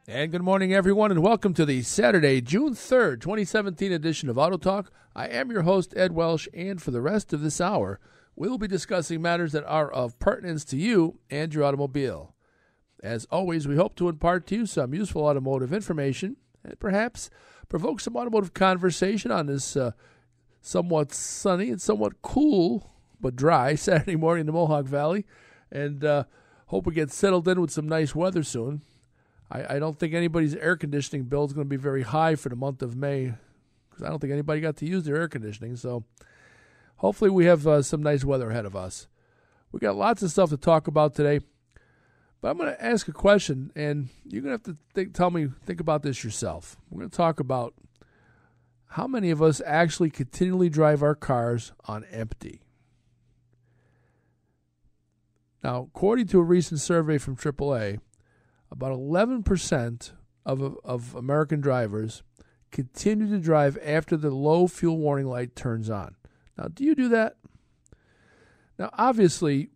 And good morning, everyone, and welcome to the Saturday, June 3rd, 2017 edition of Auto Talk. I am your host, Ed Welsh, and for the rest of this hour, we will be discussing matters that are of pertinence to you and your automobile. As always, we hope to impart to you some useful automotive information and perhaps provoke some automotive conversation on this somewhat sunny and somewhat cool but dry Saturday morning in the Mohawk Valley. And hope we get settled in with some nice weather soon. I don't think anybody's air conditioning bill is going to be very high for the month of May because I don't think anybody got to use their air conditioning. So hopefully we have some nice weather ahead of us. We got lots of stuff to talk about today, but I'm going to ask a question, and you're going to have to think about this yourself. We're going to talk about how many of us actually continually drive our cars on empty. Now, according to a recent survey from AAA, about 11% of American drivers continue to drive after the low fuel warning light turns on. Now, do you do that? Now, obviously,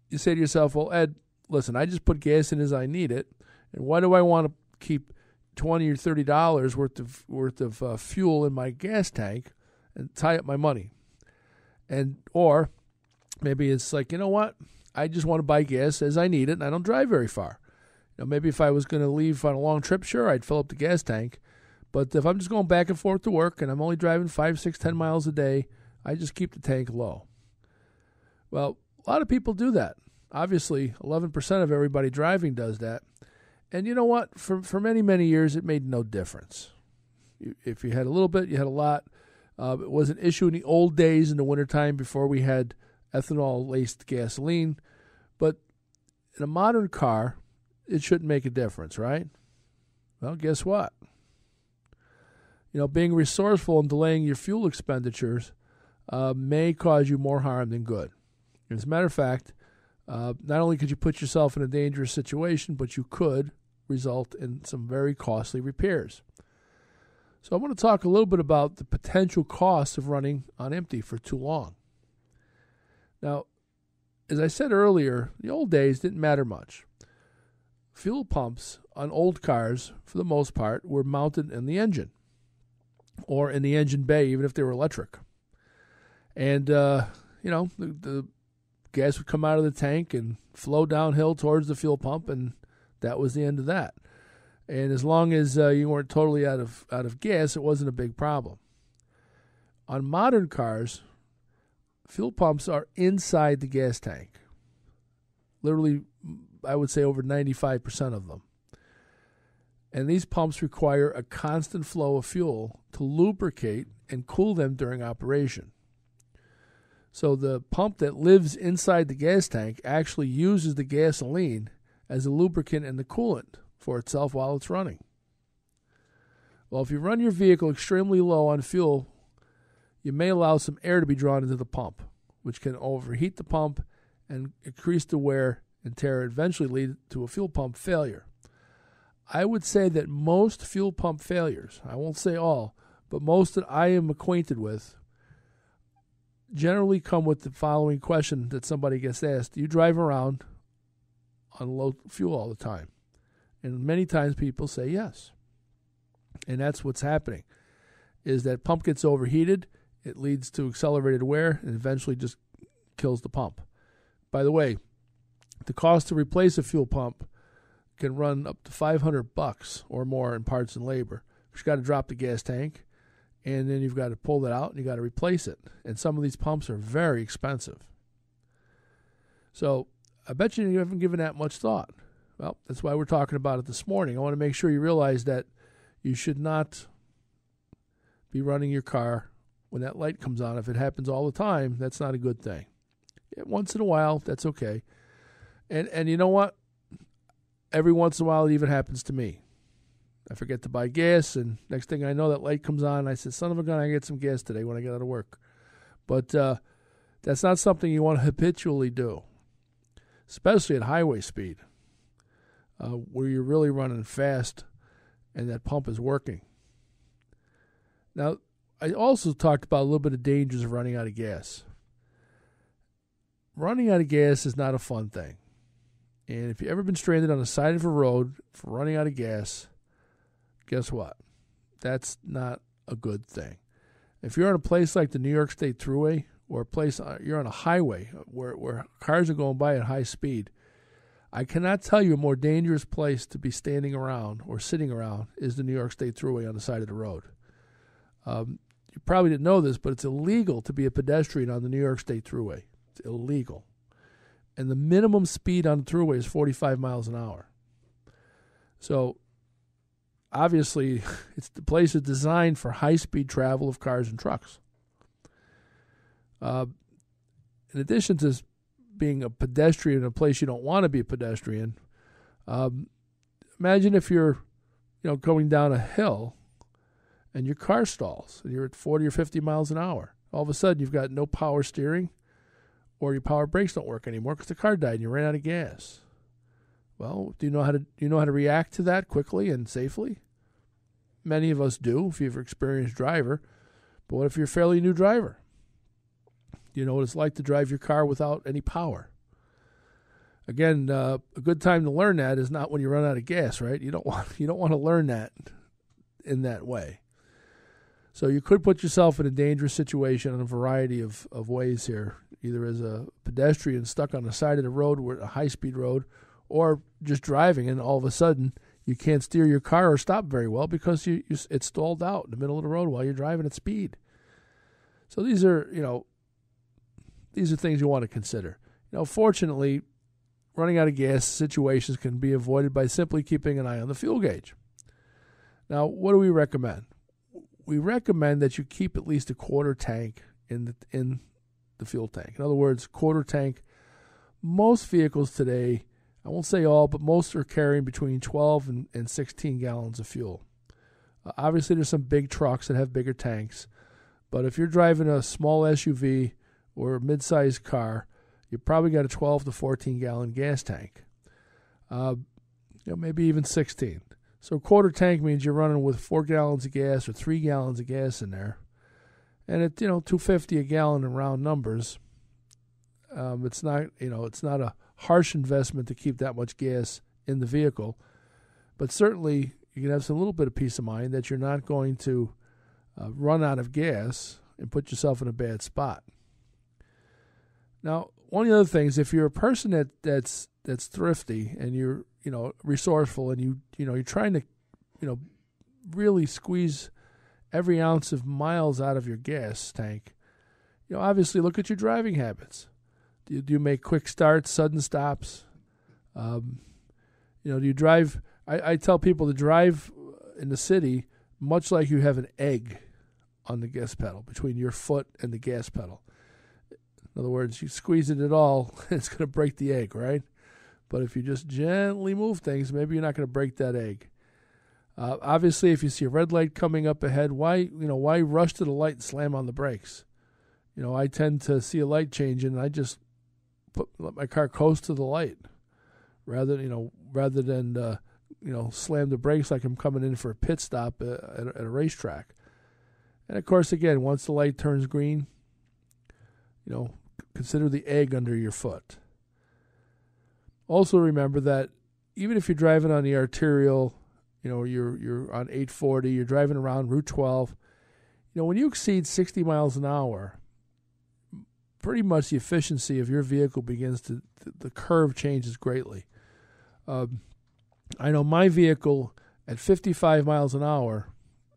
you say to yourself, well, Ed, listen, I just put gas in as I need it, and why do I want to keep $20 or $30 worth of fuel in my gas tank and tie up my money? Or maybe it's like, you know what? I just want to buy gas as I need it, and I don't drive very far. Maybe if I was going to leave on a long trip, sure, I'd fill up the gas tank. But if I'm just going back and forth to work and I'm only driving 5, 6, 10 miles a day, I just keep the tank low. Well, a lot of people do that. Obviously, 11% of everybody driving does that. And you know what? For many, many years, it made no difference. If you had a little bit, you had a lot. It was an issue in the old days in the wintertime before we had ethanol-laced gasoline. But in a modern car, it shouldn't make a difference, right? Well, guess what? Being resourceful and delaying your fuel expenditures may cause you more harm than good. As a matter of fact, not only could you put yourself in a dangerous situation, but you could result in some very costly repairs. So I want to talk a little bit about the potential costs of running on empty for too long. Now, as I said earlier, the old days didn't matter much. Fuel pumps on old cars, for the most part, were mounted in the engine or in the engine bay, even if they were electric. And, the gas would come out of the tank and flow downhill towards the fuel pump, and that was the end of that. And as long as you weren't totally out of gas, it wasn't a big problem. On modern cars, fuel pumps are inside the gas tank. Literally, I would say over 95% of them. And these pumps require a constant flow of fuel to lubricate and cool them during operation. So the pump that lives inside the gas tank actually uses the gasoline as a lubricant and the coolant for itself while it's running. Well, if you run your vehicle extremely low on fuel, you may allow some air to be drawn into the pump, which can overheat the pump and increase the wear and tear, eventually lead to a fuel pump failure. I would say that most fuel pump failures, I won't say all, but most that I am acquainted with, generally come with the following question that somebody gets asked: do you drive around on low fuel all the time? And many times people say yes. And that's what's happening, is that pump gets overheated, it leads to accelerated wear, and eventually just kills the pump. By the way, the cost to replace a fuel pump can run up to $500 or more in parts and labor. You've got to drop the gas tank, and then you've got to pull that out, and you've got to replace it. And some of these pumps are very expensive. So I bet you haven't given that much thought. Well, that's why we're talking about it this morning. I want to make sure you realize that you should not be running your car when that light comes on. If it happens all the time, that's not a good thing. Once in a while, that's okay. And you know what? Every once in a while, it even happens to me. I forget to buy gas, and next thing I know, that light comes on, and I said, son of a gun, I get some gas today when I get out of work. But that's not something you want to habitually do, especially at highway speed, where you're really running fast and that pump is working. Now, I also talked about a little bit of dangers of running out of gas. Running out of gas is not a fun thing. And if you've ever been stranded on the side of a road for running out of gas, guess what? That's not a good thing. If you're on a place like the New York State Thruway, or a place you're on a highway where cars are going by at high speed, I cannot tell you a more dangerous place to be standing around or sitting around is the New York State Thruway on the side of the road. You probably didn't know this, but it's illegal to be a pedestrian on the New York State Thruway. It's illegal. And the minimum speed on the Thruway is 45 miles an hour. So, obviously, the place is designed for high-speed travel of cars and trucks. In addition to being a pedestrian in a place you don't want to be a pedestrian, imagine if you're, going down a hill and your car stalls and you're at 40 or 50 miles an hour. All of a sudden, you've got no power steering, or your power brakes don't work anymore because the car died and you ran out of gas. Well, do you know how to react to that quickly and safely? Many of us do if you're an experienced driver. But what if you're a fairly new driver? Do you know what it's like to drive your car without any power? Again, a good time to learn that is not when you run out of gas, right? You don't want to learn that in that way. So you could put yourself in a dangerous situation in a variety of ways here, either as a pedestrian stuck on the side of the road, a high-speed road, or just driving, and all of a sudden you can't steer your car or stop very well because it's stalled out in the middle of the road while you're driving at speed. So these are things you want to consider. Fortunately, running out of gas situations can be avoided by simply keeping an eye on the fuel gauge. Now, what do we recommend? We recommend that you keep at least a quarter tank in the fuel tank. In other words, quarter tank. Most vehicles today, I won't say all, but most are carrying between 12 and 16 gallons of fuel. Obviously, there's some big trucks that have bigger tanks, but if you're driving a small SUV or a mid-sized car, you probably got a 12 to 14 gallon gas tank. Maybe even 16. So a quarter tank means you're running with 4 gallons of gas or 3 gallons of gas in there. And at $2.50 a gallon in round numbers, it's not a harsh investment to keep that much gas in the vehicle. But certainly you can have some little bit of peace of mind that you're not going to run out of gas and put yourself in a bad spot. Now, one of the other things, if you're a person that's thrifty and you're resourceful and you're trying to really squeeze every ounce of miles out of your gas tank, obviously look at your driving habits. Do you make quick starts, sudden stops? Do you drive? I tell people to drive in the city much like you have an egg on the gas pedal between your foot and the gas pedal. In other words, you squeeze it at all, it's going to break the egg, right? But if you just gently move things, maybe you're not going to break that egg. Obviously, if you see a red light coming up ahead, why rush to the light and slam on the brakes? I tend to see a light changing, and I just let my car coast to the light, rather than slam the brakes like I'm coming in for a pit stop at a racetrack. And of course, again, once the light turns green, consider the egg under your foot. Also remember that even if you're driving on the arterial, you're on 840, you're driving around Route 12, when you exceed 60 miles an hour, pretty much the efficiency of your vehicle the curve changes greatly. I know my vehicle at 55 miles an hour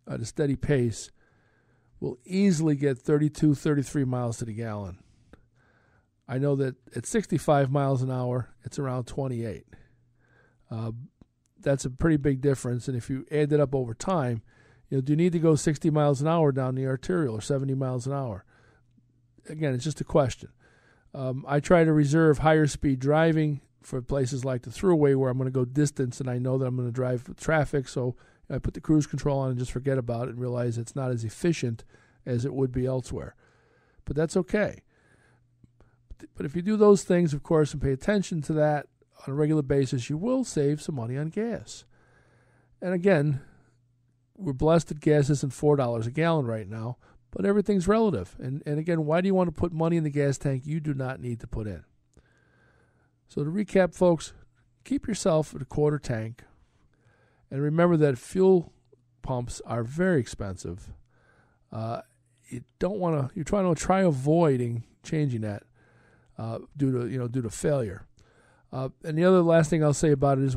at a steady pace will easily get 32, 33 miles to the gallon. I know that at 65 miles an hour, it's around 28. That's a pretty big difference, and if you add it up over time, do you need to go 60 miles an hour down the arterial or 70 miles an hour? Again, it's just a question. I try to reserve higher speed driving for places like the Thruway where I'm going to go distance and I know that I'm going to drive with traffic, so I put the cruise control on and just forget about it and realize it's not as efficient as it would be elsewhere. But that's okay. But if you do those things, of course, and pay attention to that on a regular basis, you will save some money on gas. And again, we're blessed that gas isn't $4 a gallon right now, but everything's relative. And again, why do you want to put money in the gas tank you do not need to put in? So to recap, folks, keep yourself at a quarter tank. And remember that fuel pumps are very expensive. You try avoiding changing that due to failure. And the other last thing I'll say about it is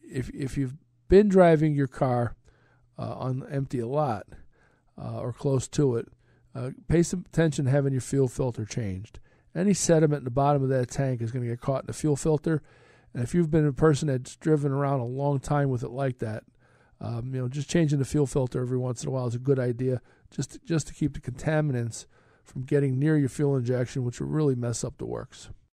if you've been driving your car on empty a lot or close to it, pay some attention to having your fuel filter changed. Any sediment in the bottom of that tank is going to get caught in the fuel filter. And if you've been a person that's driven around a long time with it like that, just changing the fuel filter every once in a while is a good idea, just to keep the contaminants from getting near your fuel injection, which will really mess up the works.